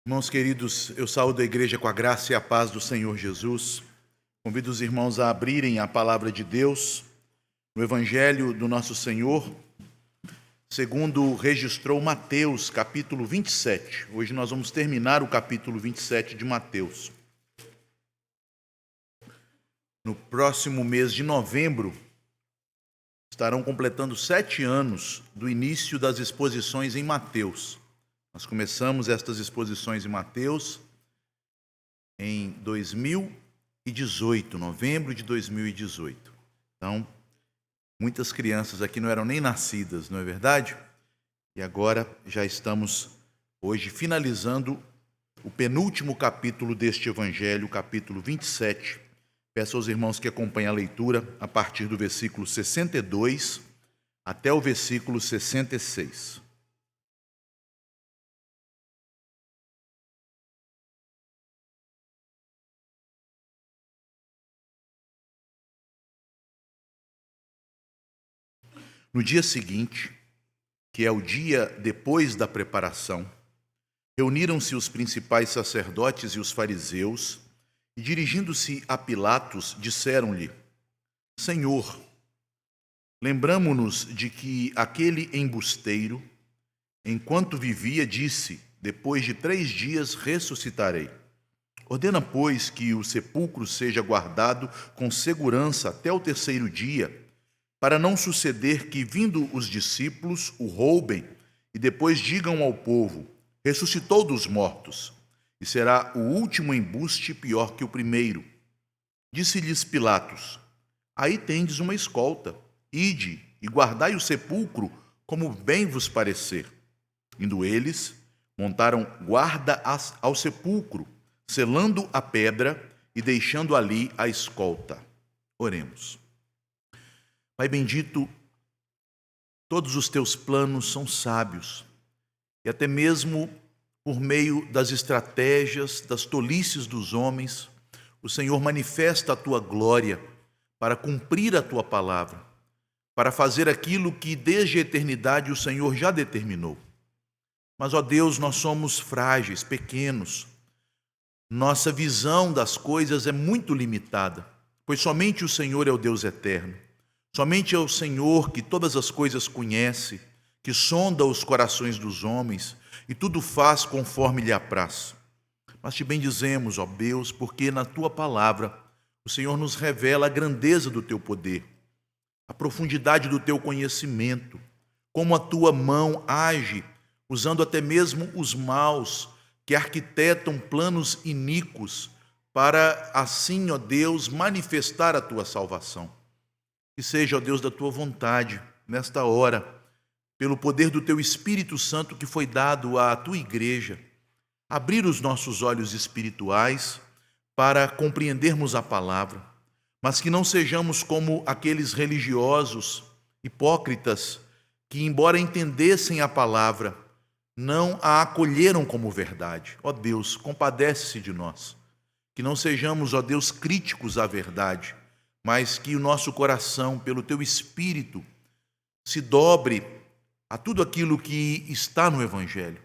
Irmãos queridos, eu saúdo a igreja com a graça e a paz do Senhor Jesus. Convido os irmãos a abrirem a palavra de Deus no Evangelho do nosso Senhor, segundo registrou Mateus, capítulo 27. Hoje nós vamos terminar o capítulo 27 de Mateus. No próximo mês de novembro, estarão completando 7 anos do início das exposições em Mateus. Nós começamos estas exposições em Mateus em 2018, novembro de 2018. Então, muitas crianças aqui não eram nem nascidas, não é verdade? E agora já estamos hoje finalizando o penúltimo capítulo deste Evangelho, capítulo 27. Peço aos irmãos que acompanhem a leitura a partir do versículo 62 até o versículo 66. No dia seguinte, que é o dia depois da preparação, reuniram-se os principais sacerdotes e os fariseus, e dirigindo-se a Pilatos, disseram-lhe: Senhor, lembramo-nos de que aquele embusteiro, enquanto vivia, disse: depois de 3 dias ressuscitarei. Ordena, pois, que o sepulcro seja guardado com segurança até o 3º dia, para não suceder que, vindo os discípulos, o roubem e depois digam ao povo: ressuscitou dos mortos, e será o último embuste pior que o primeiro. Disse-lhes Pilatos: aí tendes uma escolta, ide e guardai o sepulcro como bem vos parecer. Indo eles, montaram guarda ao sepulcro, selando a pedra e deixando ali a escolta. Oremos. Pai bendito, todos os teus planos são sábios, e até mesmo por meio das estratégias, das tolices dos homens, o Senhor manifesta a tua glória para cumprir a tua palavra, para fazer aquilo que desde a eternidade o Senhor já determinou. Mas, ó Deus, nós somos frágeis, pequenos, nossa visão das coisas é muito limitada, pois somente o Senhor é o Deus eterno. Somente é o Senhor que todas as coisas conhece, que sonda os corações dos homens e tudo faz conforme lhe apraz. Mas te bendizemos, ó Deus, porque na tua palavra o Senhor nos revela a grandeza do teu poder, a profundidade do teu conhecimento, como a tua mão age, usando até mesmo os maus que arquitetam planos iníquos para assim, ó Deus, manifestar a tua salvação. Que seja, ó Deus, da tua vontade, nesta hora, pelo poder do teu Espírito Santo que foi dado à tua igreja, abrir os nossos olhos espirituais para compreendermos a palavra, mas que não sejamos como aqueles religiosos hipócritas que, embora entendessem a palavra, não a acolheram como verdade. Ó Deus, compadece-se de nós. Que não sejamos, ó Deus, críticos à verdade, mas que o nosso coração, pelo teu Espírito, se dobre a tudo aquilo que está no Evangelho.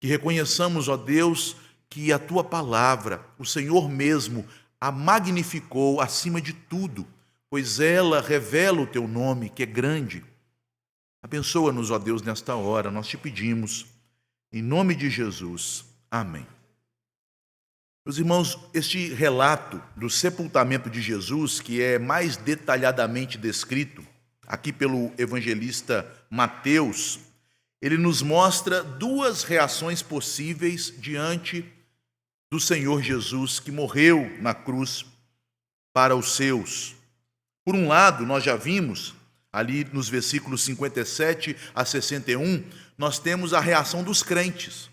Que reconheçamos, ó Deus, que a tua palavra, o Senhor mesmo, a magnificou acima de tudo, pois ela revela o teu nome, que é grande. Abençoa-nos, ó Deus, nesta hora, nós te pedimos, em nome de Jesus. Amém. Meus irmãos, este relato do sepultamento de Jesus, que é mais detalhadamente descrito aqui pelo evangelista Mateus, ele nos mostra 2 reações possíveis diante do Senhor Jesus, que morreu na cruz para os seus. Por um lado, nós já vimos, ali nos versículos 57 a 61, nós temos a reação dos crentes,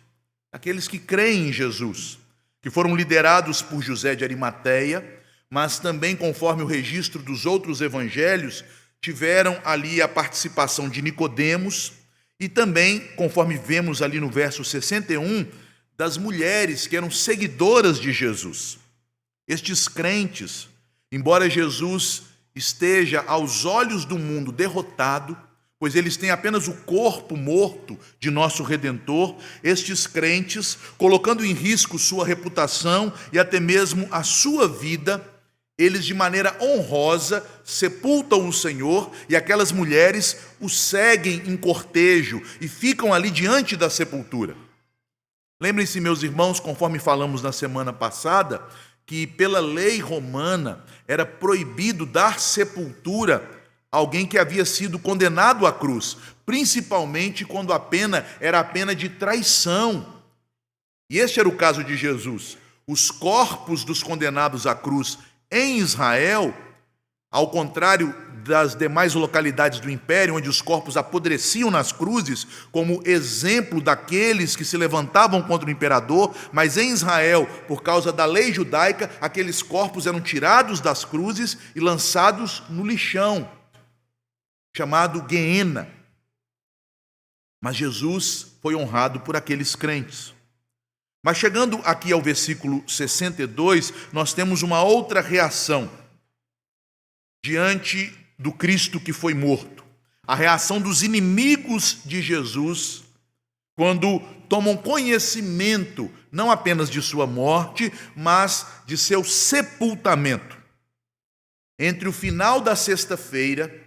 aqueles que creem em Jesus, que foram liderados por José de Arimateia, mas também, conforme o registro dos outros evangelhos, tiveram ali a participação de Nicodemos e também, conforme vemos ali no verso 61, das mulheres que eram seguidoras de Jesus. Estes crentes, embora Jesus esteja aos olhos do mundo derrotado, pois eles têm apenas o corpo morto de nosso Redentor, estes crentes, colocando em risco sua reputação e até mesmo a sua vida, eles de maneira honrosa sepultam o Senhor e aquelas mulheres o seguem em cortejo e ficam ali diante da sepultura. Lembrem-se, meus irmãos, conforme falamos na semana passada, que pela lei romana era proibido dar sepultura a alguém que havia sido condenado à cruz, principalmente quando a pena era a pena de traição. E este era o caso de Jesus. Os corpos dos condenados à cruz em Israel, ao contrário das demais localidades do império, onde os corpos apodreciam nas cruzes, como exemplo daqueles que se levantavam contra o imperador, mas em Israel, por causa da lei judaica, aqueles corpos eram tirados das cruzes e lançados no lixão, chamado Guiena. Mas Jesus foi honrado por aqueles crentes. Mas chegando aqui ao versículo 62, nós temos uma outra reação diante do Cristo que foi morto. A reação dos inimigos de Jesus, quando tomam conhecimento não apenas de sua morte, mas de seu sepultamento. Entre o final da sexta-feira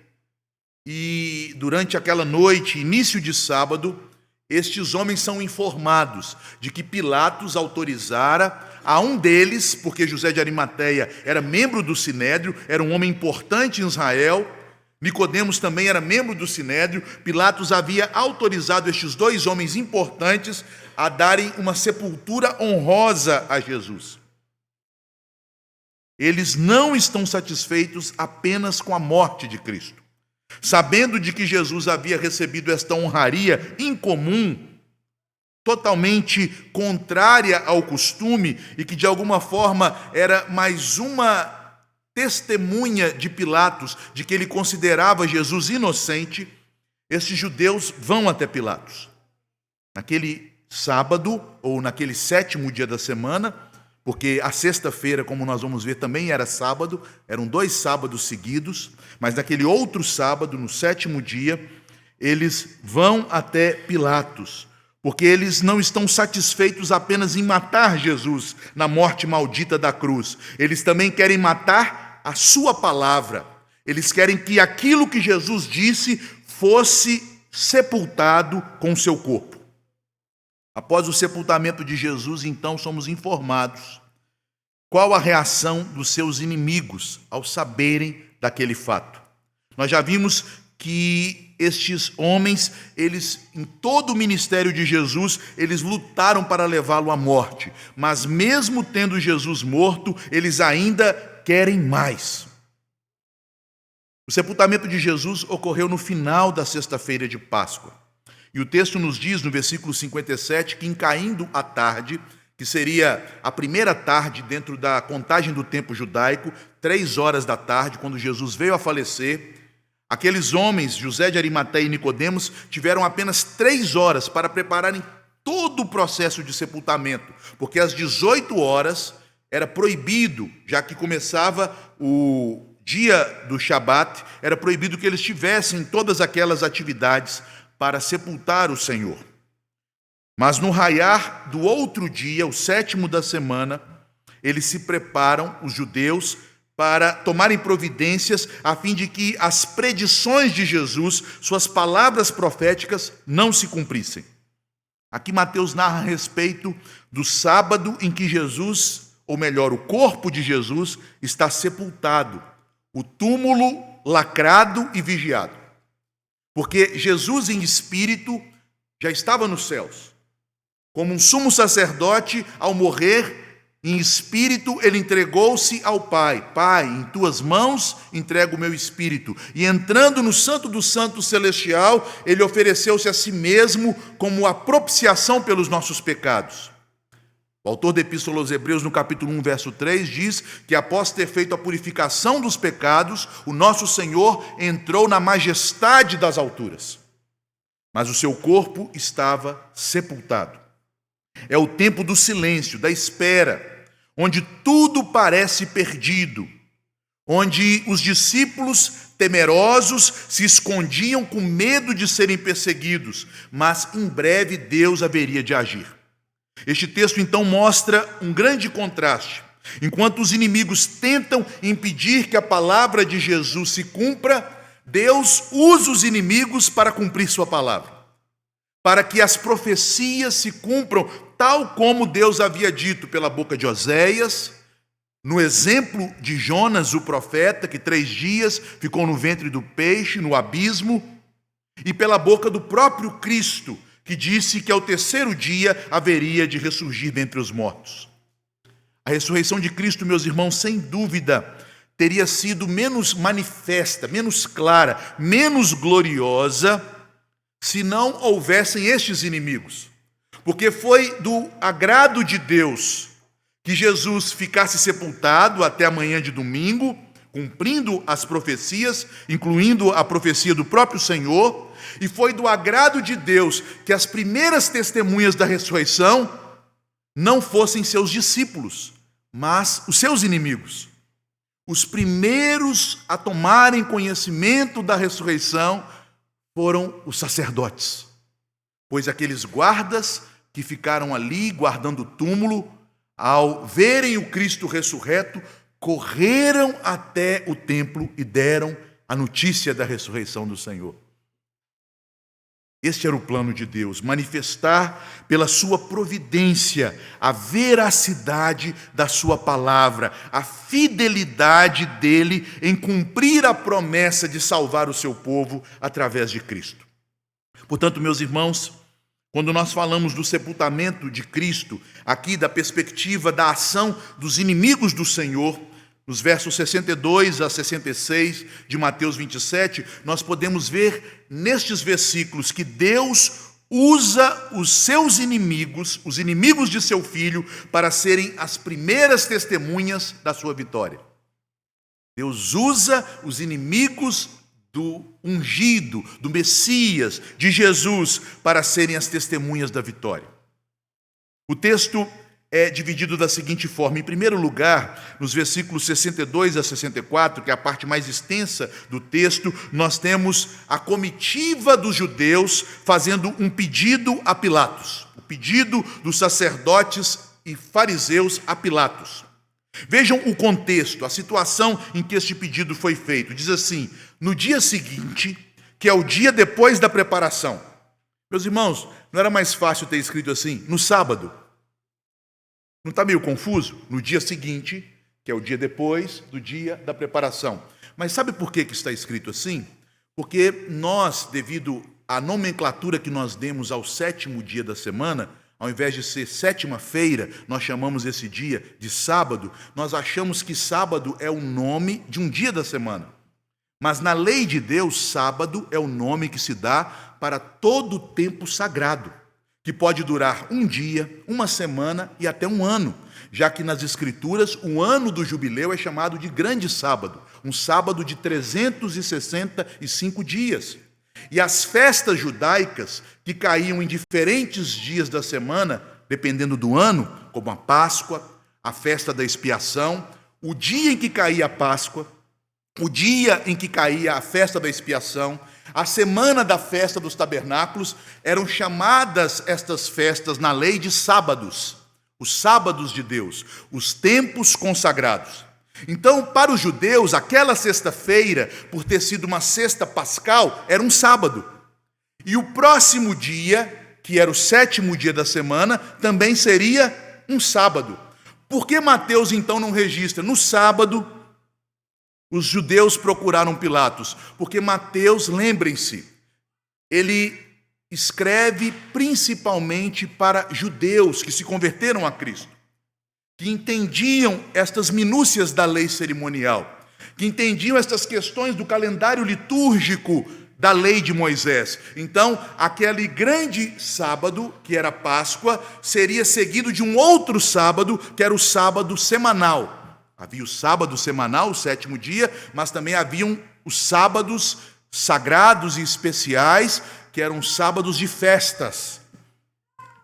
e durante aquela noite, início de sábado, estes homens são informados de que Pilatos autorizara a um deles, porque José de Arimateia era membro do Sinédrio, era um homem importante em Israel, Nicodemos também era membro do Sinédrio. Pilatos havia autorizado estes dois homens importantes a darem uma sepultura honrosa a Jesus. Eles não estão satisfeitos apenas com a morte de Cristo. Sabendo de que Jesus havia recebido esta honraria incomum, totalmente contrária ao costume, e que de alguma forma era mais uma testemunha de Pilatos de que ele considerava Jesus inocente, esses judeus vão até Pilatos. Naquele sábado, ou naquele 7º dia da semana, porque a sexta-feira, como nós vamos ver, também era sábado, eram 2 sábados seguidos, mas naquele outro sábado, no 7º dia, eles vão até Pilatos, porque eles não estão satisfeitos apenas em matar Jesus na morte maldita da cruz, eles também querem matar a sua palavra, eles querem que aquilo que Jesus disse fosse sepultado com o seu corpo. Após o sepultamento de Jesus, então, somos informados qual a reação dos seus inimigos ao saberem daquele fato. Nós já vimos que estes homens, eles, em todo o ministério de Jesus, eles lutaram para levá-lo à morte, mas mesmo tendo Jesus morto, eles ainda querem mais. O sepultamento de Jesus ocorreu no final da sexta-feira de Páscoa. E o texto nos diz, no versículo 57, que em caindo a tarde, que seria a primeira tarde dentro da contagem do tempo judaico, 3 horas da tarde, quando Jesus veio a falecer, aqueles homens, José de Arimateia e Nicodemos, tiveram apenas 3 horas para prepararem todo o processo de sepultamento, porque às 18 horas era proibido, já que começava o dia do Shabat, era proibido que eles tivessem todas aquelas atividades para sepultar o Senhor. Mas no raiar do outro dia, o 7º da semana, eles se preparam, os judeus, para tomarem providências a fim de que as predições de Jesus, suas palavras proféticas, não se cumprissem. Aqui Mateus narra a respeito do sábado em que Jesus, ou melhor, o corpo de Jesus, está sepultado, o túmulo lacrado e vigiado. Porque Jesus em espírito já estava nos céus. Como um sumo sacerdote, ao morrer, em espírito, ele entregou-se ao Pai. Pai, em tuas mãos entrego o meu espírito. E entrando no Santo dos Santos Celestial, ele ofereceu-se a si mesmo como a propiciação pelos nossos pecados. O autor da Epístola aos Hebreus, no capítulo 1, verso 3, diz que após ter feito a purificação dos pecados, o nosso Senhor entrou na majestade das alturas. Mas o seu corpo estava sepultado. É o tempo do silêncio, da espera, onde tudo parece perdido, onde os discípulos temerosos se escondiam com medo de serem perseguidos, mas em breve Deus haveria de agir. Este texto então mostra um grande contraste. Enquanto os inimigos tentam impedir que a palavra de Jesus se cumpra, Deus usa os inimigos para cumprir sua palavra, para que as profecias se cumpram tal como Deus havia dito pela boca de Oséias, no exemplo de Jonas, o profeta, que 3 dias ficou no ventre do peixe, no abismo, e pela boca do próprio Cristo, que disse que ao 3º dia haveria de ressurgir dentre os mortos. A ressurreição de Cristo, meus irmãos, sem dúvida, teria sido menos manifesta, menos clara, menos gloriosa, se não houvessem estes inimigos. Porque foi do agrado de Deus que Jesus ficasse sepultado até a manhã de domingo, cumprindo as profecias, incluindo a profecia do próprio Senhor, e foi do agrado de Deus que as primeiras testemunhas da ressurreição não fossem seus discípulos, mas os seus inimigos. Os primeiros a tomarem conhecimento da ressurreição foram os sacerdotes, pois aqueles guardas que ficaram ali guardando o túmulo, ao verem o Cristo ressurreto, correram até o templo e deram a notícia da ressurreição do Senhor. Este era o plano de Deus, manifestar pela sua providência a veracidade da sua palavra, a fidelidade dele em cumprir a promessa de salvar o seu povo através de Cristo. Portanto, meus irmãos, quando nós falamos do sepultamento de Cristo, aqui da perspectiva da ação dos inimigos do Senhor, nos versos 62 a 66 de Mateus 27, nós podemos ver nestes versículos que Deus usa os seus inimigos, os inimigos de seu Filho, para serem as primeiras testemunhas da sua vitória. Deus usa os inimigos do ungido, do Messias, de Jesus, para serem as testemunhas da vitória. O texto é dividido da seguinte forma: em primeiro lugar, nos versículos 62 a 64, que é a parte mais extensa do texto, nós temos a comitiva dos judeus fazendo um pedido a Pilatos, o pedido dos sacerdotes e fariseus a Pilatos. Vejam o contexto, a situação em que este pedido foi feito. Diz assim: no dia seguinte, que é o dia depois da preparação. Meus irmãos, não era mais fácil ter escrito assim, no sábado? Não está meio confuso? No dia seguinte, que é o dia depois do dia da preparação. Mas sabe por que está escrito assim? Porque nós, devido à nomenclatura que nós demos ao 7º dia da semana, ao invés de ser sétima-feira, nós chamamos esse dia de sábado. Nós achamos que sábado é o nome de um dia da semana. Mas na lei de Deus, sábado é o nome que se dá para todo o tempo sagrado, que pode durar um dia, uma semana e até um ano, já que nas Escrituras o ano do jubileu é chamado de grande sábado, um sábado de 365 dias. E as festas judaicas, que caíam em diferentes dias da semana, dependendo do ano, como a Páscoa, a festa da expiação, o dia em que caía a Páscoa, o dia em que caía a festa da expiação, a semana da festa dos tabernáculos, eram chamadas estas festas na lei de sábados, os sábados de Deus, os tempos consagrados. Então, para os judeus, aquela sexta-feira, por ter sido uma sexta pascal, era um sábado. E o próximo dia, que era o 7º dia da semana, também seria um sábado. Por que Mateus então não registra? No sábado, os judeus procuraram Pilatos, porque Mateus, lembrem-se, ele escreve principalmente para judeus que se converteram a Cristo, que entendiam estas minúcias da lei cerimonial, que entendiam estas questões do calendário litúrgico da lei de Moisés. Então, aquele grande sábado, que era Páscoa, seria seguido de um outro sábado, que era o sábado semanal. Havia o sábado semanal, o 7º dia, mas também haviam os sábados sagrados e especiais, que eram sábados de festas.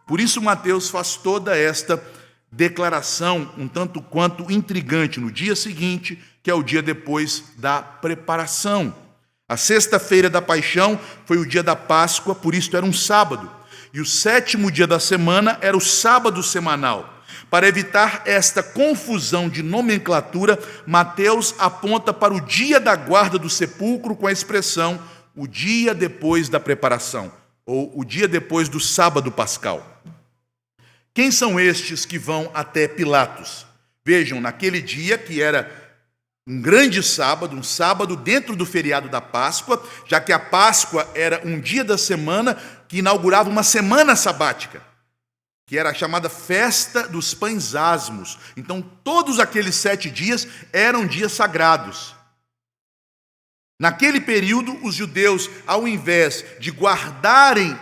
Por isso Mateus faz toda esta declaração um tanto quanto intrigante no dia seguinte, que é o dia depois da preparação. A sexta-feira da paixão foi o dia da Páscoa, por isso era um sábado. E o sétimo dia da semana era o sábado semanal. Para evitar esta confusão de nomenclatura, Mateus aponta para o dia da guarda do sepulcro com a expressão o dia depois da preparação, ou o dia depois do sábado pascal. Quem são estes que vão até Pilatos? Vejam, naquele dia que era um grande sábado, um sábado dentro do feriado da Páscoa, já que a Páscoa era um dia da semana que inaugurava uma semana sabática, que era a chamada Festa dos Pães Asmos. Então, todos aqueles 7 dias eram dias sagrados. Naquele período, os judeus, ao invés de guardarem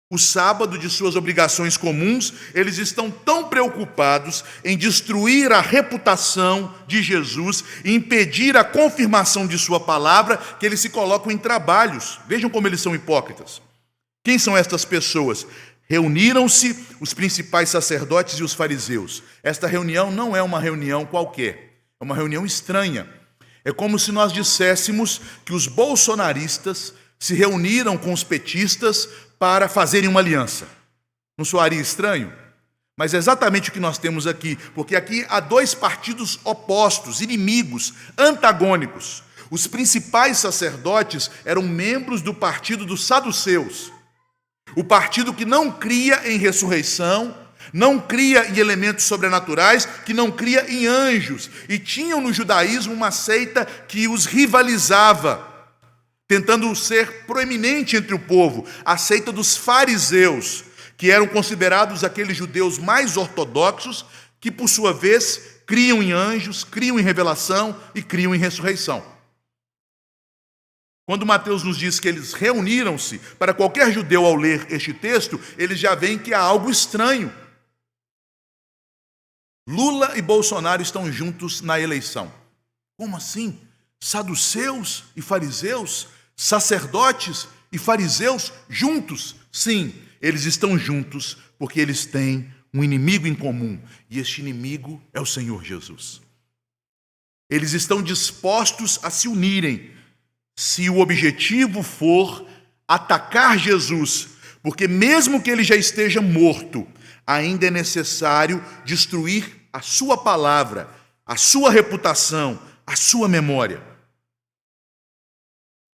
o sábado de suas obrigações comuns, eles estão tão preocupados em destruir a reputação de Jesus e impedir a confirmação de sua palavra, que eles se colocam em trabalhos. Vejam como eles são hipócritas. Quem são estas pessoas? Reuniram-se os principais sacerdotes e os fariseus. Esta reunião não é uma reunião qualquer, é uma reunião estranha. É como se nós disséssemos que os bolsonaristas se reuniram com os petistas para fazerem uma aliança. Não soaria estranho? Mas é exatamente o que nós temos aqui, porque aqui há 2 partidos opostos, inimigos, antagônicos. Os principais sacerdotes eram membros do partido dos saduceus, o partido que não cria em ressurreição, não cria em elementos sobrenaturais, que não cria em anjos, e tinham no judaísmo uma seita que os rivalizava, tentando ser proeminente entre o povo, a seita dos fariseus, que eram considerados aqueles judeus mais ortodoxos, que por sua vez criam em anjos, criam em revelação e criam em ressurreição. Quando Mateus nos diz que eles reuniram-se, para qualquer judeu ao ler este texto, eles já veem que há algo estranho. Lula e Bolsonaro estão juntos na eleição. Como assim? Saduceus e fariseus? Sacerdotes e fariseus juntos? Sim, eles estão juntos porque eles têm um inimigo em comum, e este inimigo é o Senhor Jesus. Eles estão dispostos a se unirem, se o objetivo for atacar Jesus, porque mesmo que ele já esteja morto, ainda é necessário destruir a sua palavra, a sua reputação, a sua memória.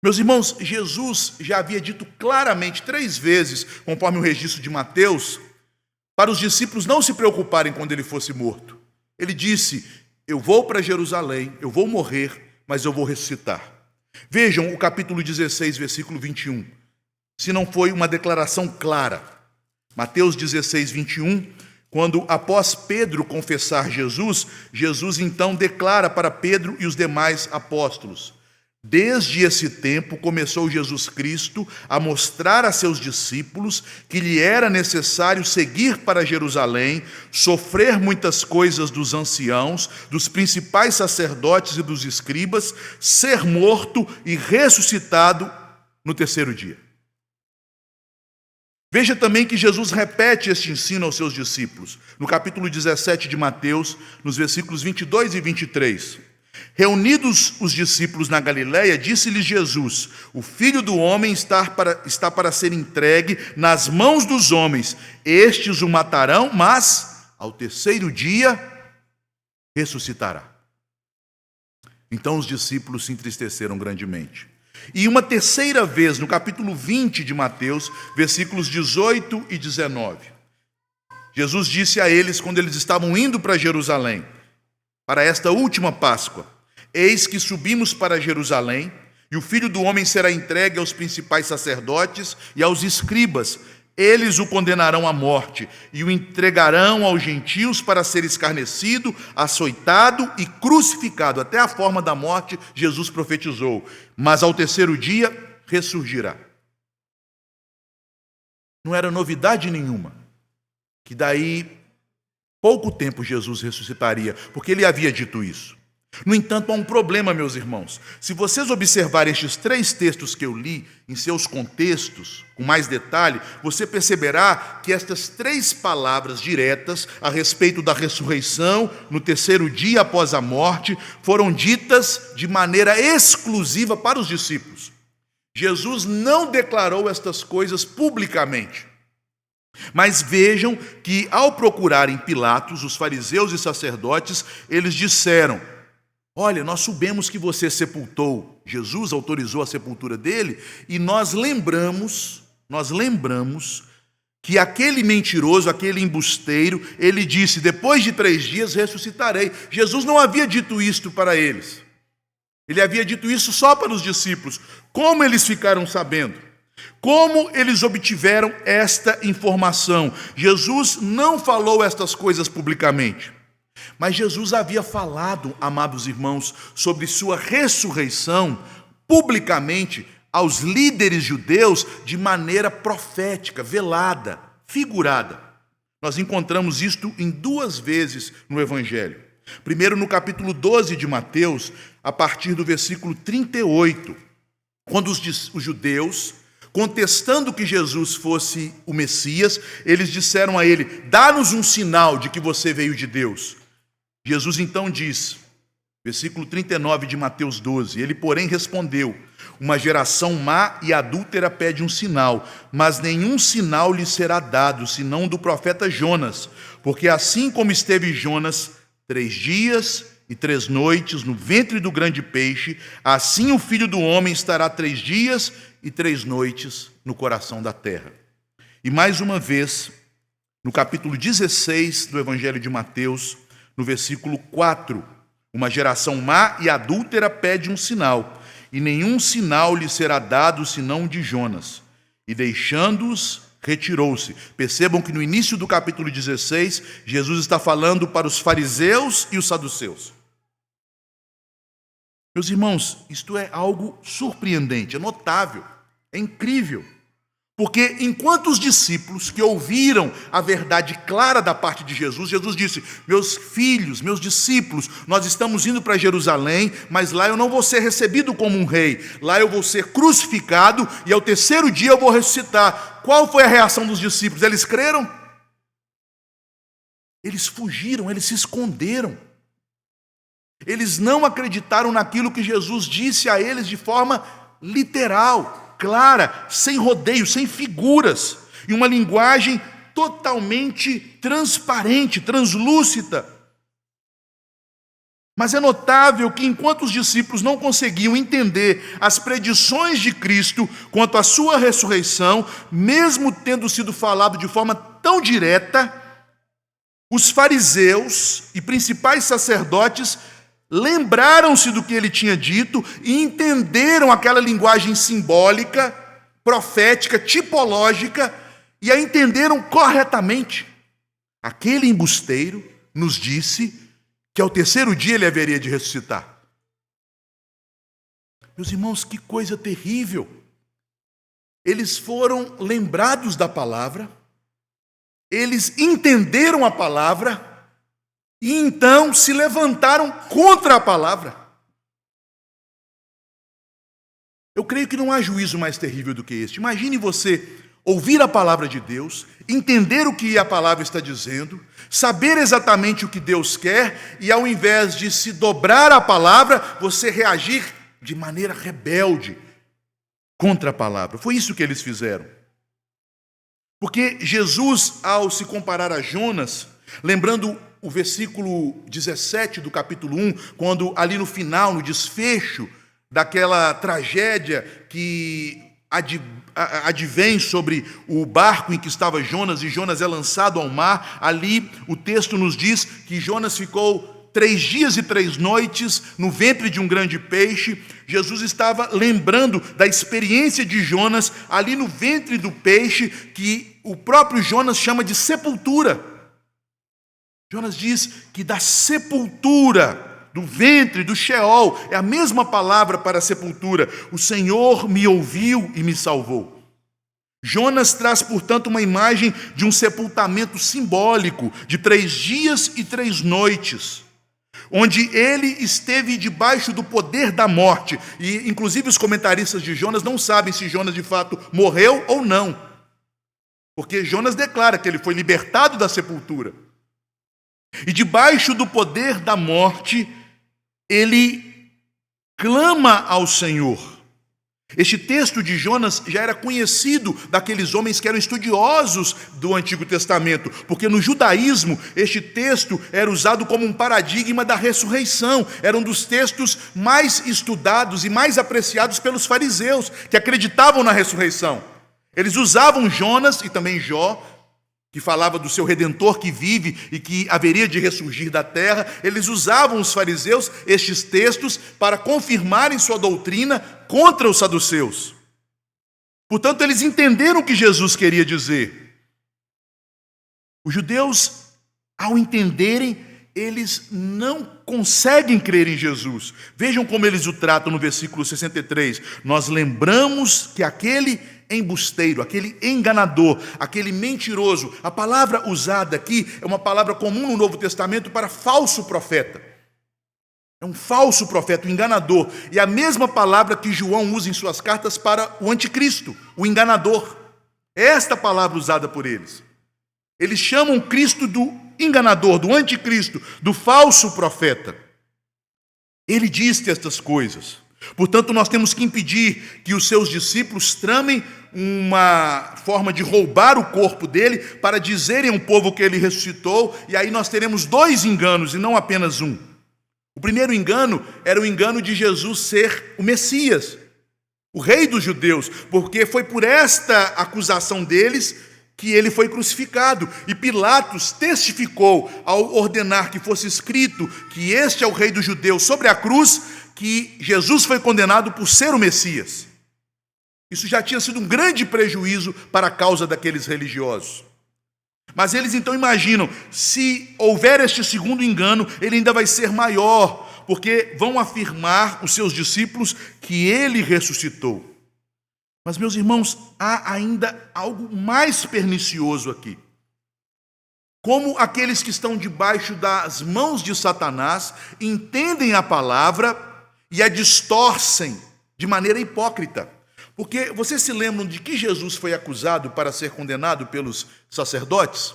Meus irmãos, Jesus já havia dito claramente 3 vezes, conforme o registro de Mateus, para os discípulos não se preocuparem quando ele fosse morto. Ele disse: eu vou para Jerusalém, eu vou morrer, mas eu vou ressuscitar. Vejam o capítulo 16, versículo 21. Se não foi uma declaração clara. Mateus 16, 21, quando após Pedro confessar Jesus, Jesus então declara para Pedro e os demais apóstolos: desde esse tempo começou Jesus Cristo a mostrar a seus discípulos que lhe era necessário seguir para Jerusalém, sofrer muitas coisas dos anciãos, dos principais sacerdotes e dos escribas, ser morto e ressuscitado no 3º dia. Veja também que Jesus repete este ensino aos seus discípulos, no capítulo 17 de Mateus, nos versículos 22 e 23. Reunidos os discípulos na Galiléia, disse-lhes Jesus: o Filho do Homem está para ser entregue nas mãos dos homens. Estes o matarão, mas ao 3º dia ressuscitará. Então os discípulos se entristeceram grandemente. E uma 3ª vez, no capítulo 20 de Mateus, versículos 18 e 19, Jesus disse a eles, quando eles estavam indo para Jerusalém, para esta última Páscoa: eis que subimos para Jerusalém, e o Filho do Homem será entregue aos principais sacerdotes e aos escribas. Eles o condenarão à morte e o entregarão aos gentios para ser escarnecido, açoitado e crucificado. Até a forma da morte Jesus profetizou. Mas ao 3º dia ressurgirá. Não era novidade nenhuma que daí pouco tempo Jesus ressuscitaria, porque ele havia dito isso. No entanto, há um problema, meus irmãos. Se vocês observarem estes 3 textos que eu li, em seus contextos, com mais detalhe, você perceberá que estas 3 palavras diretas a respeito da ressurreição no terceiro dia após a morte foram ditas de maneira exclusiva para os discípulos. Jesus não declarou estas coisas publicamente. Mas vejam que, ao procurarem Pilatos, os fariseus e sacerdotes, eles disseram: olha, nós soubemos que você sepultou, Jesus autorizou a sepultura dele, e nós lembramos que aquele mentiroso, aquele embusteiro, ele disse: depois de 3 dias ressuscitarei. Jesus não havia dito isto para eles. Ele havia dito isso só para os discípulos. Como eles ficaram sabendo? Como eles obtiveram esta informação? Jesus não falou estas coisas publicamente. Mas Jesus havia falado, amados irmãos, sobre sua ressurreição publicamente aos líderes judeus de maneira profética, velada, figurada. Nós encontramos isto em 2 vezes no Evangelho. Primeiro, no capítulo 12 de Mateus, a partir do versículo 38, quando os judeus, contestando que Jesus fosse o Messias, eles disseram a ele: dá-nos um sinal de que você veio de Deus. Jesus então diz, versículo 39 de Mateus 12, ele, porém, respondeu: uma geração má e adúltera pede um sinal, mas nenhum sinal lhe será dado, senão do profeta Jonas. Porque assim como esteve Jonas 3 dias e 3 noites no ventre do grande peixe, assim o Filho do Homem estará 3 dias e 3 noites no coração da terra. E mais uma vez, no capítulo 16 do Evangelho de Mateus, no versículo 4, uma geração má e adúltera pede um sinal, e nenhum sinal lhe será dado senão o de Jonas. E deixando-os, retirou-se. Percebam que no início do capítulo 16, Jesus está falando para os fariseus e os saduceus. Meus irmãos, isto é algo surpreendente, é notável, é incrível. Porque enquanto os discípulos que ouviram a verdade clara da parte de Jesus, Jesus disse: meus filhos, meus discípulos, nós estamos indo para Jerusalém, mas lá eu não vou ser recebido como um rei, lá eu vou ser crucificado e ao terceiro dia eu vou ressuscitar. Qual foi a reação dos discípulos? Eles creram? Eles fugiram, eles se esconderam. Eles não acreditaram naquilo que Jesus disse a eles de forma literal, clara, sem rodeios, sem figuras, em uma linguagem totalmente transparente, translúcida. Mas é notável que enquanto os discípulos não conseguiam entender as predições de Cristo quanto à sua ressurreição, mesmo tendo sido falado de forma tão direta, os fariseus e principais sacerdotes lembraram-se do que ele tinha dito e entenderam aquela linguagem simbólica, profética, tipológica, e a entenderam corretamente. Aquele embusteiro nos disse que ao terceiro dia ele haveria de ressuscitar. Meus irmãos, que coisa terrível! Eles foram lembrados da palavra, eles entenderam a palavra, e então se levantaram contra a palavra. Eu creio que não há juízo mais terrível do que este. Imagine você ouvir a palavra de Deus, entender o que a palavra está dizendo, saber exatamente o que Deus quer, e ao invés de se dobrar à palavra, você reagir de maneira rebelde contra a palavra. Foi isso que eles fizeram. Porque Jesus, ao se comparar a Jonas, lembrando o versículo 17 do capítulo 1, quando ali no final, no desfecho daquela tragédia que advém sobre o barco em que estava Jonas, e Jonas é lançado ao mar, ali o texto nos diz que Jonas ficou 3 dias e 3 noites no ventre de um grande peixe. Jesus estava lembrando da experiência de Jonas ali no ventre do peixe, que o próprio Jonas chama de sepultura. Jonas diz que da sepultura, do ventre, do Sheol, é a mesma palavra para sepultura. O Senhor me ouviu e me salvou. Jonas traz, portanto, uma imagem de um sepultamento simbólico de 3 dias e 3 noites. onde ele esteve debaixo do poder da morte. E, inclusive, os comentaristas de Jonas não sabem se Jonas de fato morreu ou não, porque Jonas declara que ele foi libertado da sepultura. E debaixo do poder da morte, ele clama ao Senhor. Este texto de Jonas já era conhecido daqueles homens que eram estudiosos do Antigo Testamento, porque no judaísmo este texto era usado como um paradigma da ressurreição. Era um dos textos mais estudados e mais apreciados pelos fariseus, que acreditavam na ressurreição. Eles usavam Jonas e também Jó, que falava do seu Redentor que vive e que haveria de ressurgir da terra. Eles usavam, os fariseus, estes textos para confirmarem sua doutrina contra os saduceus. Portanto, eles entenderam o que Jesus queria dizer. Os judeus, ao entenderem, eles não conseguem crer em Jesus. Vejam como eles o tratam no versículo 63. Nós lembramos que aquele embusteiro, aquele enganador, aquele mentiroso, a palavra usada aqui é uma palavra comum no Novo Testamento para falso profeta. É um falso profeta, um enganador. E a mesma palavra que João usa em suas cartas para o anticristo, o enganador. É esta palavra usada por eles. Eles chamam Cristo do enganador, do anticristo, do falso profeta. Ele diz estas coisas. Portanto, nós temos que impedir que os seus discípulos tramem uma forma de roubar o corpo dele para dizerem ao povo que ele ressuscitou, e aí nós teremos dois enganos e não apenas um. O primeiro engano era o engano de Jesus ser o Messias, o rei dos judeus, porque foi por esta acusação deles que ele foi crucificado. E Pilatos testificou ao ordenar que fosse escrito que este é o rei dos judeus sobre a cruz, que Jesus foi condenado por ser o Messias. Isso já tinha sido um grande prejuízo para a causa daqueles religiosos. Mas eles então imaginam, se houver este segundo engano, ele ainda vai ser maior, porque vão afirmar os seus discípulos que ele ressuscitou. Mas, meus irmãos, há ainda algo mais pernicioso aqui. Como aqueles que estão debaixo das mãos de Satanás entendem a palavra e a distorcem de maneira hipócrita. Porque vocês se lembram de que Jesus foi acusado para ser condenado pelos sacerdotes?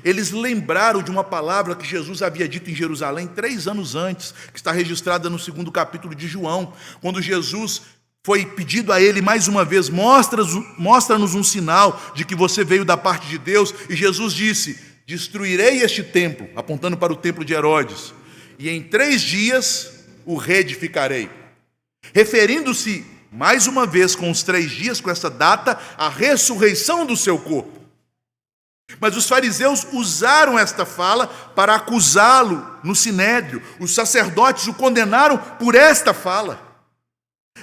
Eles lembraram de uma palavra que Jesus havia dito em Jerusalém 3 anos antes, que está registrada no 2º capítulo de João, quando Jesus foi pedido a ele mais uma vez: mostra-nos um sinal de que você veio da parte de Deus. E Jesus disse: destruirei este templo, apontando para o templo de Herodes, e em 3 dias o reedificarei. Referindo-se mais uma vez com os 3 dias, com essa data, a ressurreição do seu corpo. Mas os fariseus usaram esta fala para acusá-lo no sinédrio. Os sacerdotes o condenaram por esta fala.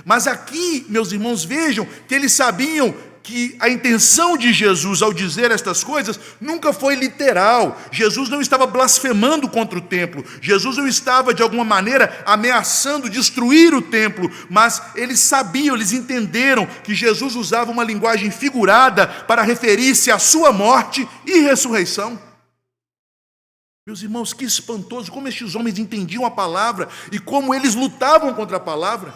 Mas aqui, meus irmãos, vejam que eles sabiam que a intenção de Jesus ao dizer estas coisas nunca foi literal. Jesus não estava blasfemando contra o templo. Jesus não estava, de alguma maneira, ameaçando destruir o templo. Mas eles sabiam, eles entenderam que Jesus usava uma linguagem figurada para referir-se à sua morte e ressurreição. Meus irmãos, que espantoso como estes homens entendiam a palavra e como eles lutavam contra a palavra.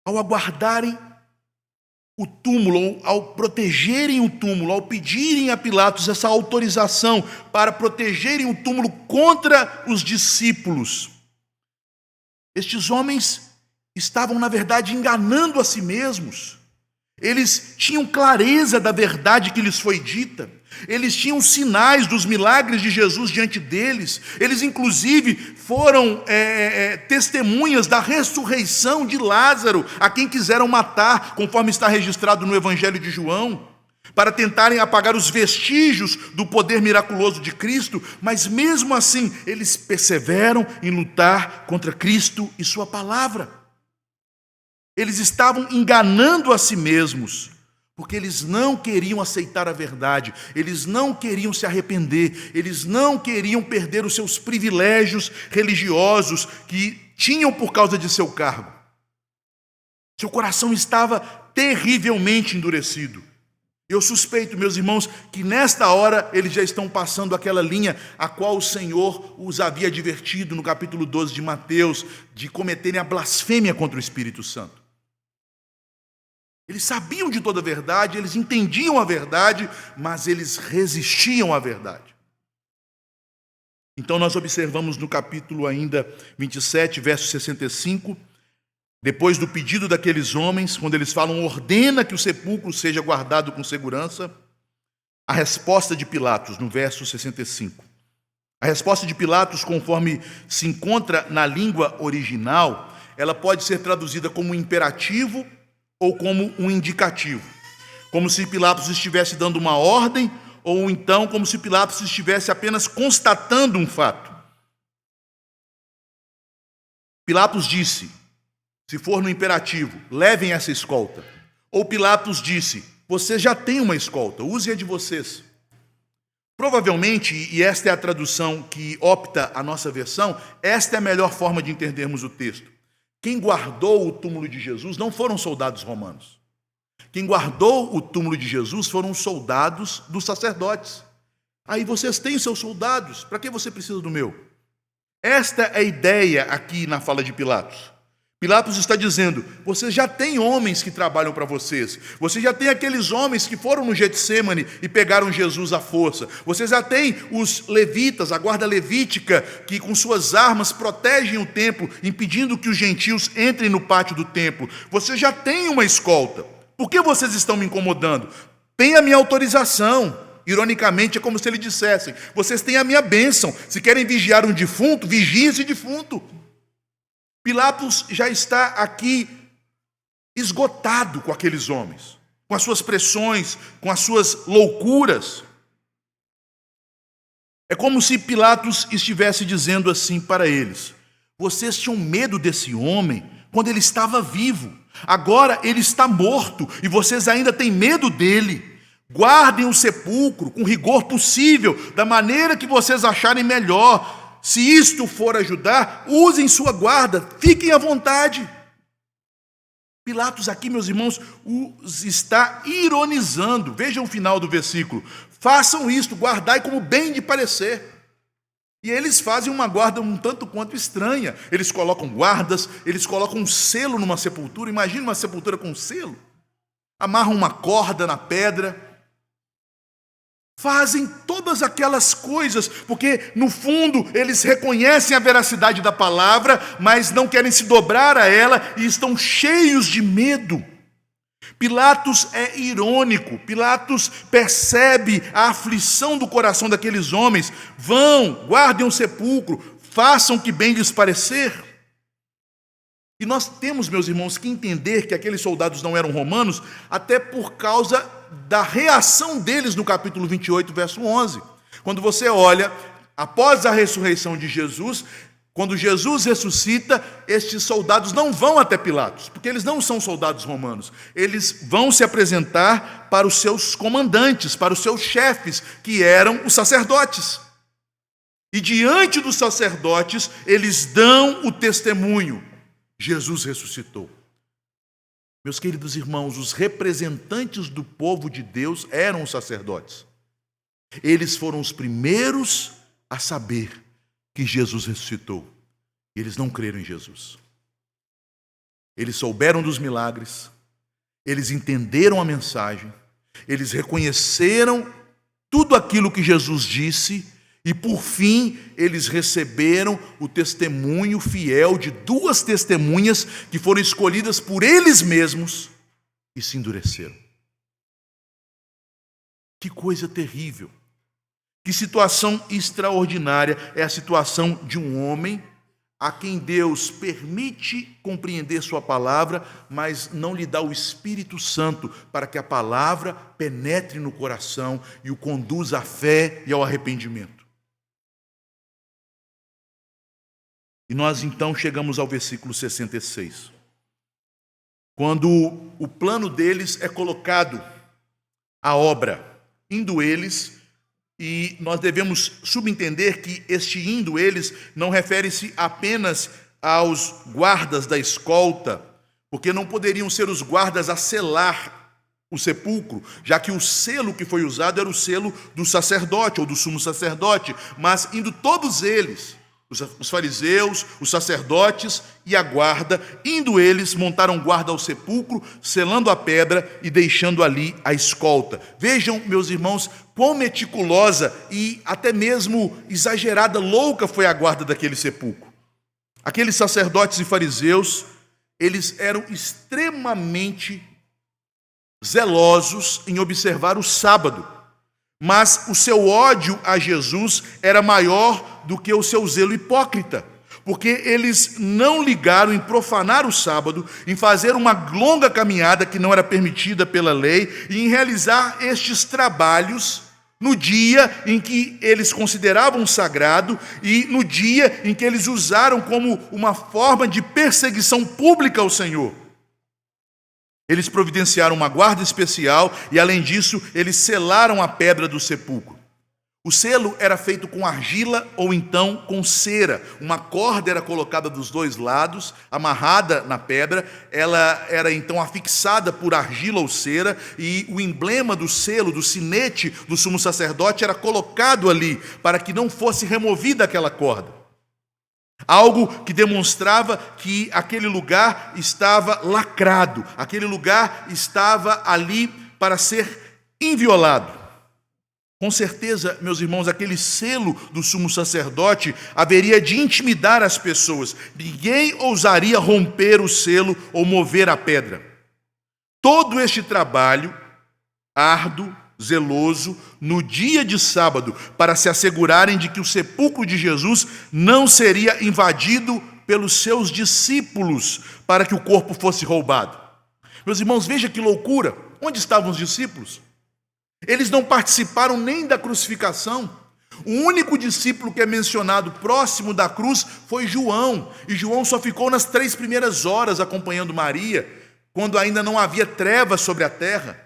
Ao aguardarem o túmulo, ao protegerem o túmulo, ao pedirem a Pilatos essa autorização para protegerem o túmulo contra os discípulos, estes homens estavam, na verdade, enganando a si mesmos. Eles tinham clareza da verdade que lhes foi dita. Eles tinham sinais dos milagres de Jesus diante deles. Eles, inclusive, foram testemunhas da ressurreição de Lázaro, a quem quiseram matar, conforme está registrado no Evangelho de João, para tentarem apagar os vestígios do poder miraculoso de Cristo. Mas mesmo assim, eles perseveram em lutar contra Cristo e sua palavra. Eles estavam enganando a si mesmos, porque eles não queriam aceitar a verdade, eles não queriam se arrepender, eles não queriam perder os seus privilégios religiosos que tinham por causa de seu cargo. Seu coração estava terrivelmente endurecido. Eu suspeito, meus irmãos, que nesta hora eles já estão passando aquela linha a qual o Senhor os havia advertido no capítulo 12 de Mateus, de cometerem a blasfêmia contra o Espírito Santo. Eles sabiam de toda a verdade, eles entendiam a verdade, mas eles resistiam à verdade. Então nós observamos no capítulo ainda 27, verso 65, depois do pedido daqueles homens, quando eles falam, ordena que o sepulcro seja guardado com segurança, a resposta de Pilatos, no verso 65. A resposta de Pilatos, conforme se encontra na língua original, ela pode ser traduzida como um imperativo ou como um indicativo. Como se Pilatos estivesse dando uma ordem, ou então como se Pilatos estivesse apenas constatando um fato. Pilatos disse, se for no imperativo, levem essa escolta. Ou Pilatos disse, vocês já têm uma escolta, use-a de vocês. Provavelmente, e esta é a tradução que opta a nossa versão, esta é a melhor forma de entendermos o texto. Quem guardou o túmulo de Jesus não foram soldados romanos. Quem guardou o túmulo de Jesus foram os soldados dos sacerdotes. Aí vocês têm os seus soldados, para que você precisa do meu? Esta é a ideia aqui na fala de Pilatos. Pilatos está dizendo, vocês já têm homens que trabalham para vocês. Vocês já têm aqueles homens que foram no Getsêmani e pegaram Jesus à força. Vocês já têm os levitas, a guarda levítica, que com suas armas protegem o templo, impedindo que os gentios entrem no pátio do templo. Vocês já têm uma escolta. Por que vocês estão me incomodando? Tem a minha autorização. Ironicamente, é como se eles dissessem, vocês têm a minha bênção. Se querem vigiar um defunto, vigiem esse defunto. Pilatos já está aqui esgotado com aqueles homens, com as suas pressões, com as suas loucuras. É como se Pilatos estivesse dizendo assim para eles, vocês tinham medo desse homem quando ele estava vivo, agora ele está morto e vocês ainda têm medo dele. Guardem o sepulcro com rigor possível, da maneira que vocês acharem melhor. Se isto for ajudar, usem sua guarda, fiquem à vontade. Pilatos aqui, meus irmãos, os está ironizando. Vejam o final do versículo. Façam isto, guardai como bem de parecer. E eles fazem uma guarda um tanto quanto estranha. Eles colocam guardas, eles colocam um selo numa sepultura. Imagine uma sepultura com um selo. Amarram uma corda na pedra. Fazem todas aquelas coisas, porque no fundo eles reconhecem a veracidade da palavra, mas não querem se dobrar a ela e estão cheios de medo. Pilatos é irônico, Pilatos percebe a aflição do coração daqueles homens. Vão, guardem o sepulcro, façam o que bem lhes parecer. E nós temos, meus irmãos, que entender que aqueles soldados não eram romanos, até por causa da reação deles no capítulo 28, verso 11. Quando você olha, após a ressurreição de Jesus, quando Jesus ressuscita, estes soldados não vão até Pilatos, porque eles não são soldados romanos. Eles vão se apresentar para os seus comandantes, para os seus chefes, que eram os sacerdotes. E diante dos sacerdotes, eles dão o testemunho. Jesus ressuscitou. Meus queridos irmãos, os representantes do povo de Deus eram os sacerdotes. Eles foram os primeiros a saber que Jesus ressuscitou. E eles não creram em Jesus. Eles souberam dos milagres, eles entenderam a mensagem, eles reconheceram tudo aquilo que Jesus disse e, por fim, eles receberam o testemunho fiel de duas testemunhas que foram escolhidas por eles mesmos e se endureceram. Que coisa terrível! Que situação extraordinária é a situação de um homem a quem Deus permite compreender sua palavra, mas não lhe dá o Espírito Santo para que a palavra penetre no coração e o conduza à fé e ao arrependimento. E nós então chegamos ao versículo 66, quando o plano deles é colocado à obra, indo eles, e nós devemos subentender que este indo eles não refere-se apenas aos guardas da escolta, porque não poderiam ser os guardas a selar o sepulcro, já que o selo que foi usado era o selo do sacerdote ou do sumo sacerdote, mas indo todos eles, os fariseus, os sacerdotes e a guarda, indo eles, montaram guarda ao sepulcro, selando a pedra e deixando ali a escolta. Vejam, meus irmãos, quão meticulosa e até mesmo exagerada, louca foi a guarda daquele sepulcro. Aqueles sacerdotes e fariseus, eles eram extremamente zelosos em observar o sábado, mas o seu ódio a Jesus era maior do que o seu zelo hipócrita, porque eles não ligaram em profanar o sábado, em fazer uma longa caminhada que não era permitida pela lei e em realizar estes trabalhos no dia em que eles consideravam sagrado e no dia em que eles usaram como uma forma de perseguição pública ao Senhor. Eles providenciaram uma guarda especial e, além disso, eles selaram a pedra do sepulcro. O selo era feito com argila ou então com cera. Uma corda era colocada dos dois lados, amarrada na pedra. Ela era então afixada por argila ou cera e o emblema do selo, do sinete do sumo sacerdote era colocado ali para que não fosse removida aquela corda. Algo que demonstrava que aquele lugar estava lacrado, aquele lugar estava ali para ser inviolado. Com certeza, meus irmãos, aquele selo do sumo sacerdote haveria de intimidar as pessoas. Ninguém ousaria romper o selo ou mover a pedra. Todo este trabalho árduo, zeloso, no dia de sábado, para se assegurarem de que o sepulcro de Jesus não seria invadido pelos seus discípulos, para que o corpo fosse roubado. Meus irmãos, veja que loucura. Onde estavam os discípulos? Eles não participaram nem da crucificação. O único discípulo que é mencionado próximo da cruz foi João, e João só ficou nas 3 primeiras horas acompanhando Maria, quando ainda não havia trevas sobre a terra.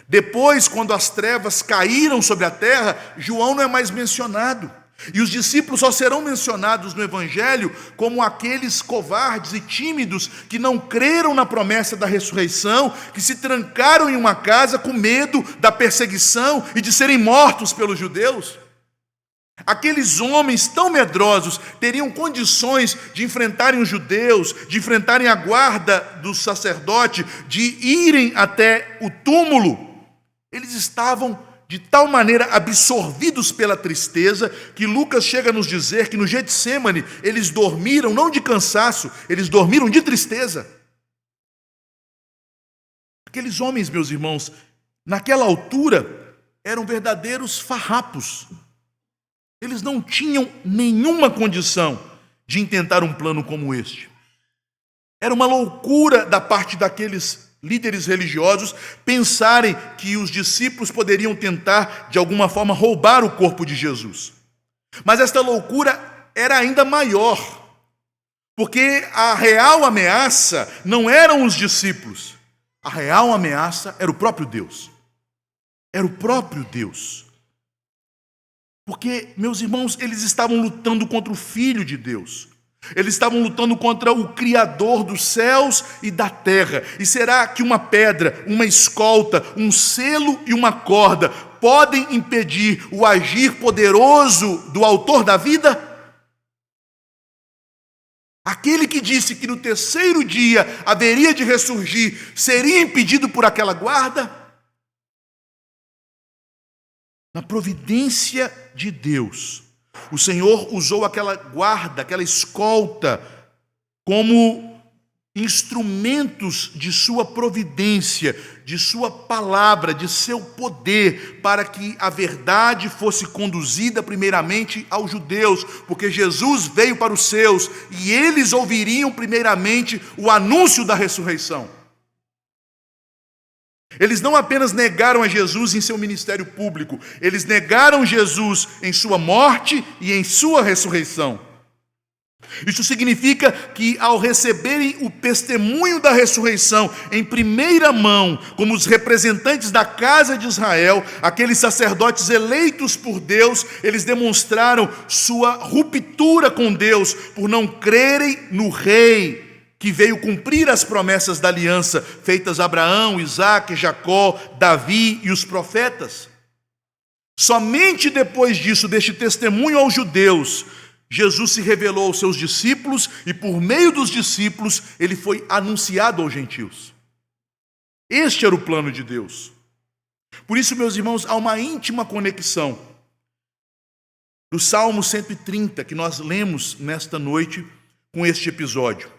Depois, quando as trevas caíram sobre a terra, João não é mais mencionado. E os discípulos só serão mencionados no Evangelho como aqueles covardes e tímidos que não creram na promessa da ressurreição, que se trancaram em uma casa com medo da perseguição e de serem mortos pelos judeus. Aqueles homens tão medrosos teriam condições de enfrentarem os judeus, de enfrentarem a guarda do sacerdote, de irem até o túmulo. Eles estavam de tal maneira absorvidos pela tristeza que Lucas chega a nos dizer que no Getsêmani eles dormiram não de cansaço, eles dormiram de tristeza. Aqueles homens, meus irmãos, naquela altura eram verdadeiros farrapos. Eles não tinham nenhuma condição de intentar um plano como este. Era uma loucura da parte daqueles líderes religiosos pensarem que os discípulos poderiam tentar, de alguma forma, roubar o corpo de Jesus. Mas esta loucura era ainda maior, porque a real ameaça não eram os discípulos, a real ameaça era o próprio Deus. Era o próprio Deus. Porque, meus irmãos, eles estavam lutando contra o Filho de Deus. Eles estavam lutando contra o Criador dos céus e da terra. E será que uma pedra, uma escolta, um selo e uma corda podem impedir o agir poderoso do autor da vida? Aquele que disse que no 3º dia haveria de ressurgir, seria impedido por aquela guarda? Na providência de Deus, o Senhor usou aquela guarda, aquela escolta, como instrumentos de sua providência, de sua palavra, de seu poder, para que a verdade fosse conduzida primeiramente aos judeus, porque Jesus veio para os seus e eles ouviriam primeiramente o anúncio da ressurreição. Eles não apenas negaram a Jesus em seu ministério público, eles negaram Jesus em sua morte e em sua ressurreição. Isso significa que, ao receberem o testemunho da ressurreição em primeira mão, como os representantes da casa de Israel, aqueles sacerdotes eleitos por Deus, eles demonstraram sua ruptura com Deus por não crerem no rei que veio cumprir as promessas da aliança feitas a Abraão, Isaque, Jacó, Davi e os profetas. Somente depois disso, deste testemunho aos judeus, Jesus se revelou aos seus discípulos e por meio dos discípulos ele foi anunciado aos gentios. Este era o plano de Deus. Por isso, meus irmãos, há uma íntima conexão do Salmo 130 que nós lemos nesta noite com este episódio.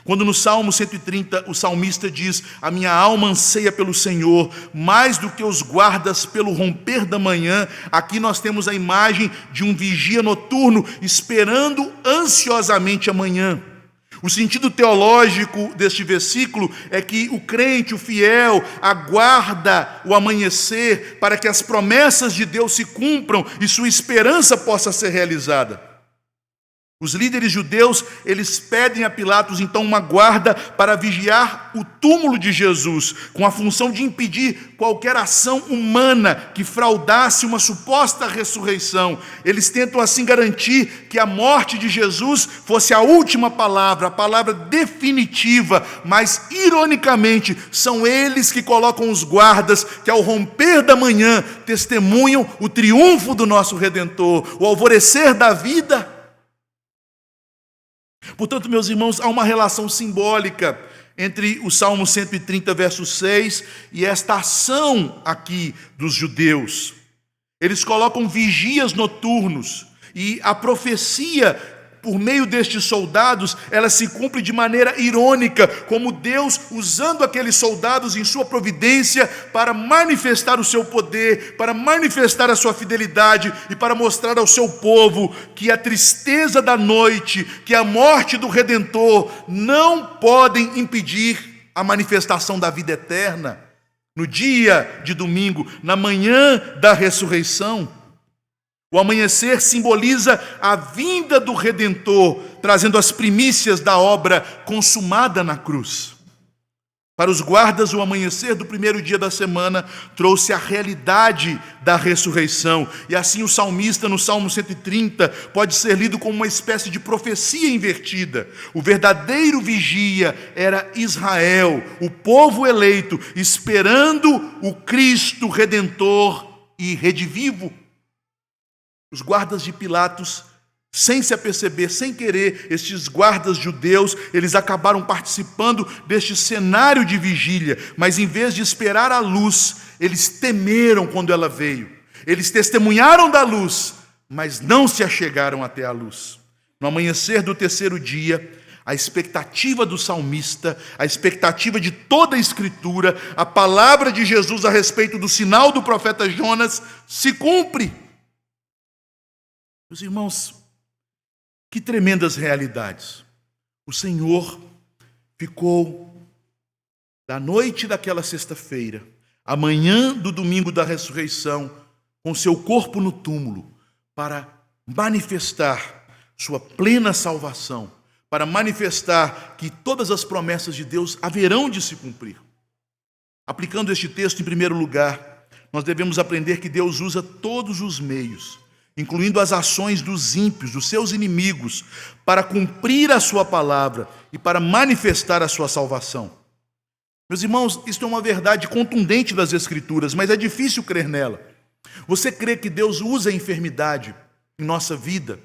Quando no Salmo 130 o salmista diz: a minha alma anseia pelo Senhor, mais do que os guardas pelo romper da manhã. Aqui nós temos a imagem de um vigia noturno esperando ansiosamente a manhã. O sentido teológico deste versículo é que o crente, o fiel, aguarda o amanhecer para que as promessas de Deus se cumpram e sua esperança possa ser realizada. Os líderes judeus, eles pedem a Pilatos então uma guarda para vigiar o túmulo de Jesus, com a função de impedir qualquer ação humana que fraudasse uma suposta ressurreição. Eles tentam assim garantir que a morte de Jesus fosse a última palavra, a palavra definitiva, mas ironicamente são eles que colocam os guardas que ao romper da manhã testemunham o triunfo do nosso Redentor, o alvorecer da vida. Portanto, meus irmãos, há uma relação simbólica entre o Salmo 130, verso 6, e esta ação aqui dos judeus. Eles colocam vigias noturnos, e a profecia, por meio destes soldados, ela se cumpre de maneira irônica, como Deus usando aqueles soldados em sua providência para manifestar o seu poder, para manifestar a sua fidelidade e para mostrar ao seu povo que a tristeza da noite, que a morte do Redentor não podem impedir a manifestação da vida eterna. No dia de domingo, na manhã da ressurreição, o amanhecer simboliza a vinda do Redentor, trazendo as primícias da obra consumada na cruz. Para os guardas, o amanhecer do primeiro dia da semana trouxe a realidade da ressurreição. E assim o salmista, no Salmo 130, pode ser lido como uma espécie de profecia invertida. O verdadeiro vigia era Israel, o povo eleito, esperando o Cristo Redentor e redivivo. Os guardas de Pilatos, sem se aperceber, sem querer, estes guardas judeus, eles acabaram participando deste cenário de vigília, mas em vez de esperar a luz, eles temeram quando ela veio. Eles testemunharam da luz, mas não se achegaram até a luz. No amanhecer do terceiro dia, a expectativa do salmista, a expectativa de toda a Escritura, a palavra de Jesus a respeito do sinal do profeta Jonas se cumpre. Meus irmãos, que tremendas realidades. O Senhor ficou da noite daquela sexta-feira, à manhã do domingo da ressurreição, com seu corpo no túmulo, para manifestar sua plena salvação, para manifestar que todas as promessas de Deus haverão de se cumprir. Aplicando este texto, em primeiro lugar, nós devemos aprender que Deus usa todos os meios, incluindo as ações dos ímpios, dos seus inimigos, para cumprir a sua palavra e para manifestar a sua salvação. Meus irmãos, isto é uma verdade contundente das Escrituras, mas é difícil crer nela. Você crê que Deus usa a enfermidade em nossa vida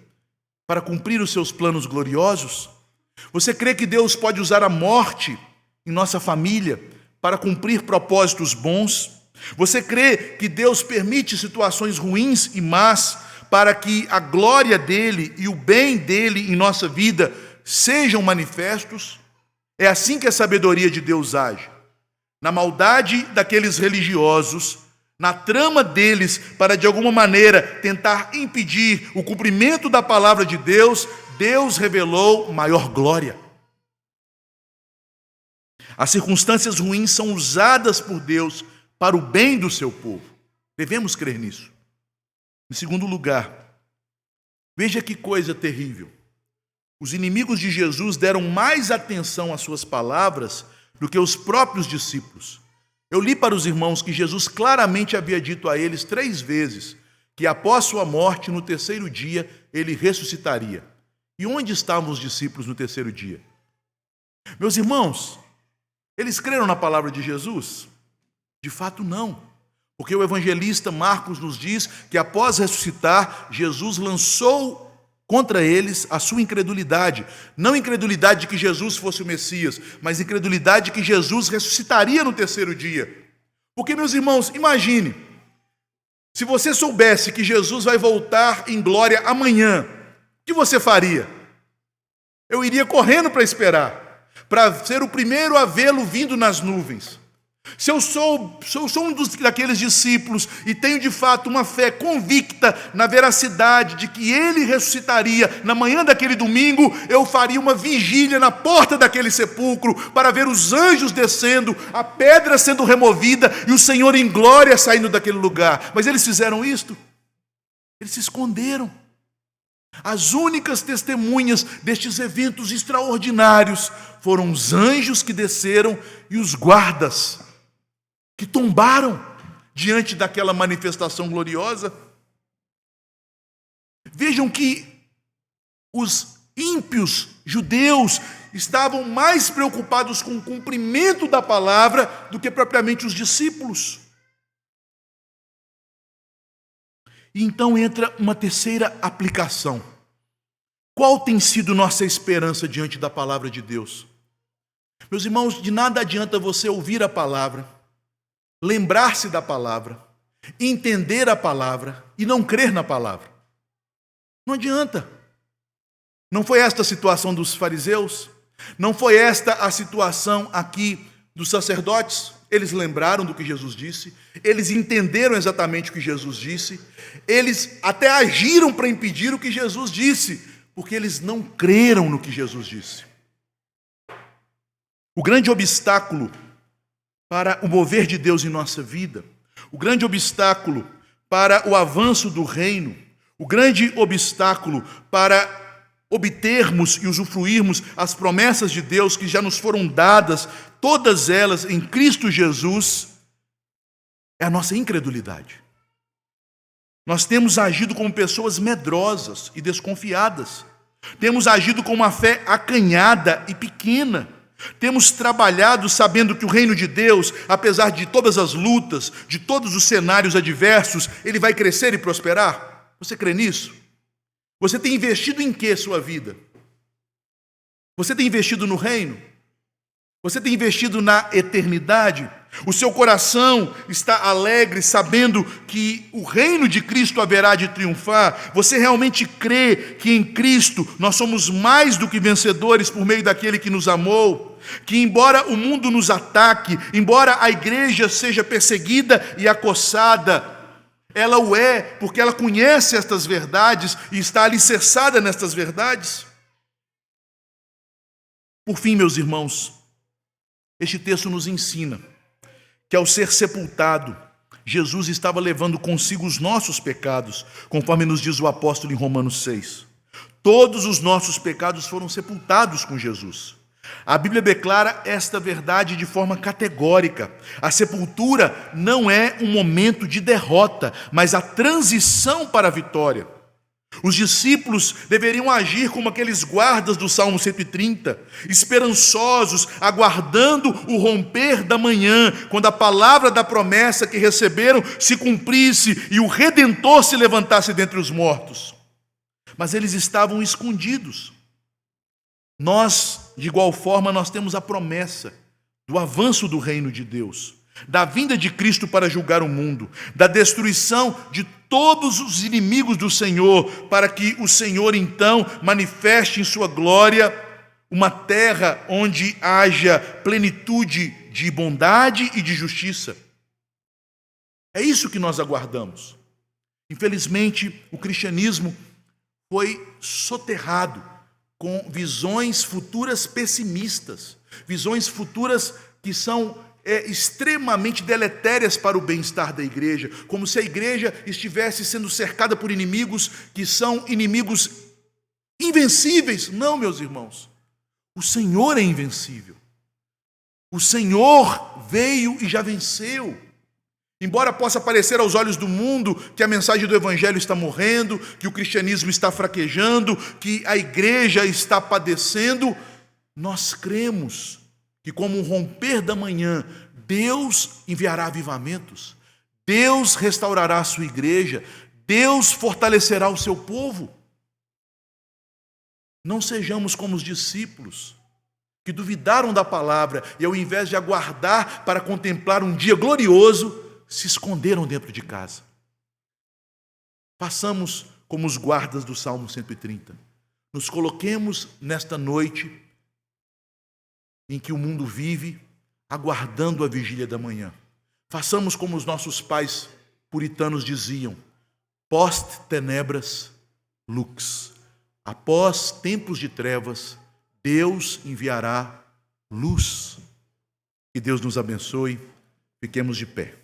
para cumprir os seus planos gloriosos? Você crê que Deus pode usar a morte em nossa família para cumprir propósitos bons? Você crê que Deus permite situações ruins e más para que a glória dele e o bem dele em nossa vida sejam manifestos? É assim que a sabedoria de Deus age. Na maldade daqueles religiosos, na trama deles para de alguma maneira tentar impedir o cumprimento da palavra de Deus, Deus revelou maior glória. As circunstâncias ruins são usadas por Deus para o bem do seu povo. Devemos crer nisso. Em segundo lugar, veja que coisa terrível. Os inimigos de Jesus deram mais atenção às suas palavras do que os próprios discípulos. Eu li para os irmãos que Jesus claramente havia dito a eles 3 vezes que após sua morte, no terceiro dia, ele ressuscitaria. E onde estavam os discípulos no terceiro dia? Meus irmãos, eles creram na palavra de Jesus? De fato, não. Porque o evangelista Marcos nos diz que após ressuscitar, Jesus lançou contra eles a sua incredulidade. Não incredulidade de que Jesus fosse o Messias, mas incredulidade de que Jesus ressuscitaria no terceiro dia. Porque, meus irmãos, imagine, se você soubesse que Jesus vai voltar em glória amanhã, o que você faria? Eu iria correndo para esperar, para ser o primeiro a vê-lo vindo nas nuvens. Se eu sou daqueles discípulos e tenho de fato uma fé convicta na veracidade de que ele ressuscitaria na manhã daquele domingo, eu faria uma vigília na porta daquele sepulcro para ver os anjos descendo, a pedra sendo removida e o Senhor em glória saindo daquele lugar. Mas eles fizeram isto? Eles se esconderam. As únicas testemunhas destes eventos extraordinários foram os anjos que desceram e os guardas que tombaram diante daquela manifestação gloriosa. Vejam que os ímpios judeus estavam mais preocupados com o cumprimento da palavra do que propriamente os discípulos. E então entra uma terceira aplicação. Qual tem sido nossa esperança diante da palavra de Deus? Meus irmãos, de nada adianta você ouvir a palavra, lembrar-se da palavra, entender a palavra e não crer na palavra. Não adianta. Não foi esta a situação dos fariseus? Não foi esta a situação aqui dos sacerdotes? Eles lembraram do que Jesus disse, eles entenderam exatamente o que Jesus disse, eles até agiram para impedir o que Jesus disse, porque eles não creram no que Jesus disse. O grande obstáculo para o mover de Deus em nossa vida, o grande obstáculo para o avanço do reino, o grande obstáculo para obtermos e usufruirmos as promessas de Deus que já nos foram dadas, todas elas em Cristo Jesus, é a nossa incredulidade. Nós temos agido como pessoas medrosas e desconfiadas. Temos agido com uma fé acanhada e pequena. Temos trabalhado sabendo que o reino de Deus, apesar de todas as lutas, de todos os cenários adversos, ele vai crescer e prosperar. Você crê nisso? Você tem investido em que sua vida? Você tem investido no reino? Você tem investido na eternidade? O seu coração está alegre sabendo que o reino de Cristo haverá de triunfar? Você realmente crê que em Cristo nós somos mais do que vencedores por meio daquele que nos amou? Que embora o mundo nos ataque, embora a igreja seja perseguida e acossada, ela o é porque ela conhece estas verdades e está alicerçada nestas verdades? Por fim, meus irmãos, este texto nos ensina que ao ser sepultado, Jesus estava levando consigo os nossos pecados, conforme nos diz o apóstolo em Romanos 6. Todos os nossos pecados foram sepultados com Jesus. A Bíblia declara esta verdade de forma categórica. A sepultura não é um momento de derrota, mas a transição para a vitória. Os discípulos deveriam agir como aqueles guardas do Salmo 130, esperançosos, aguardando o romper da manhã, quando a palavra da promessa que receberam se cumprisse e o Redentor se levantasse dentre os mortos. Mas eles estavam escondidos. Nós, de igual forma, nós temos a promessa do avanço do reino de Deus, da vinda de Cristo para julgar o mundo, da destruição de todos os inimigos do Senhor, para que o Senhor então manifeste em sua glória uma terra onde haja plenitude de bondade e de justiça. É isso que nós aguardamos. Infelizmente, o cristianismo foi soterrado com visões futuras pessimistas, visões futuras que são extremamente deletérias para o bem-estar da igreja, como se a igreja estivesse sendo cercada por inimigos que são inimigos invencíveis. Não, meus irmãos, o Senhor é invencível. O Senhor veio e já venceu. Embora possa parecer aos olhos do mundo que a mensagem do Evangelho está morrendo, que o cristianismo está fraquejando, que a igreja está padecendo, nós cremos que, como um romper da manhã, Deus enviará avivamentos, Deus restaurará a sua igreja, Deus fortalecerá o seu povo. Não sejamos como os discípulos que duvidaram da palavra e, ao invés de aguardar para contemplar um dia glorioso, se esconderam dentro de casa. Façamos como os guardas do Salmo 130. Nos coloquemos nesta noite em que o mundo vive, aguardando a vigília da manhã. Façamos como os nossos pais puritanos diziam: post tenebras lux. Após tempos de trevas, Deus enviará luz. Que Deus nos abençoe. Fiquemos de pé.